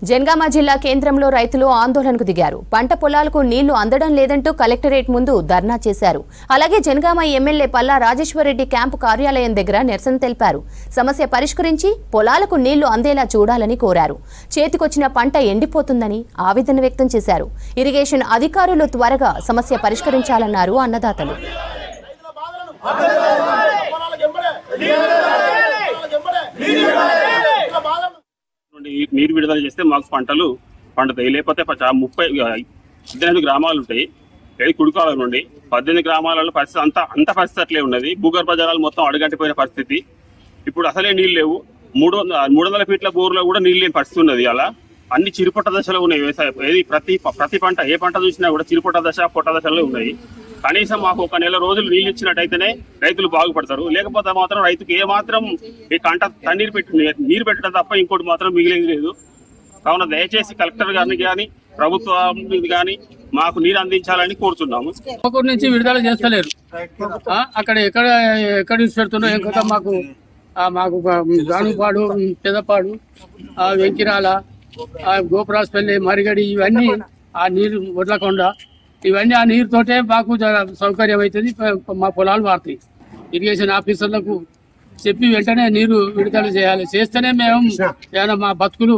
జనగామ జిల్లా కేంద్రంలో రైతులు ఆందోళనకు దిగారు. పంట పొలాలకు నీళ్లు అందడం లేదంటూ కలెక్టరేట్ ముందు ధర్నా చేశారు. అలాగే జనగామ ఎమ్మెల్యే పల్లా రాజేశ్వరరెడ్డి క్యాంపు కార్యాలయం దగ్గర నిరసన తెలిపారు. సమస్య పరిష్కరించి పొలాలకు నీళ్లు అందేలా చూడాలని కోరారు. చేతికొచ్చిన పంట ఎండిపోతుందని ఆవేదన వ్యక్తం చేశారు. ఇరిగేషన్ అధికారులు త్వరగా సమస్య పరిష్కరించాలన్నారు అన్నదాతలు. నీరు విడుదల చేస్తే మాకు పంటలు పండుతాయి. లేకపోతే 18 గ్రామాలు ఉంటాయి. కుడికాల నుండి 18 గ్రామాలలో పరిస్థితి అంత పరిస్థితి అట్లే ఉన్నది. భూగర్భ జలాలు మొత్తం అడుగంటిపోయిన పరిస్థితి. ఇప్పుడు అసలే నీళ్ళు లేవు. 300 ఫీట్ల బోర్లో కూడా నీళ్ళు లేని పరిస్థితి ఉన్నది. అలా అన్ని చిరుపొట్ట దశలో ఉన్నాయి. వ్యవసాయం ప్రతి పంట ఏ పంట చూసినా కూడా చిరుపొట్ట దశ పొట్ట దశలో ఉన్నాయి. కనీసం మాకు 1 నెల రోజులు నీళ్ళు ఇచ్చినట్టయితేనే రైతులు బాగుపడతారు. లేకపోతే మాత్రం రైతుకు ఏ మాత్రం ఈ కంట నీరు పెట్టడం తప్ప ఇంకోటి మాత్రం మిగిలింది లేదు. కావున దయచేసి కలెక్టర్ గారిని కానీ ప్రభుత్వం కానీ మాకు నీరు అందించాలని కోరుతున్నాము. నుంచి విడుదల చేస్తలేరు. అక్కడ ఎక్కడ పెడుతున్నా ఇంకా మాకు గానుపాడు, పెదపాడు, వెంకిరాల, గోపురాస్పల్లి, మరిగడి ఇవన్నీ ఆ నీరు వడ్లకొండ ఇవన్నీ ఆ నీరుతోటే మాకు సౌకర్యం అవుతుంది. మా పొలాలు వాడతాయి. ఇరిగేషన్ ఆఫీసర్లకు చెప్పి వెంటనే నీరు విడుదల చేయాలి. చేస్తేనే మేము ఏమైనా మా బతుకులు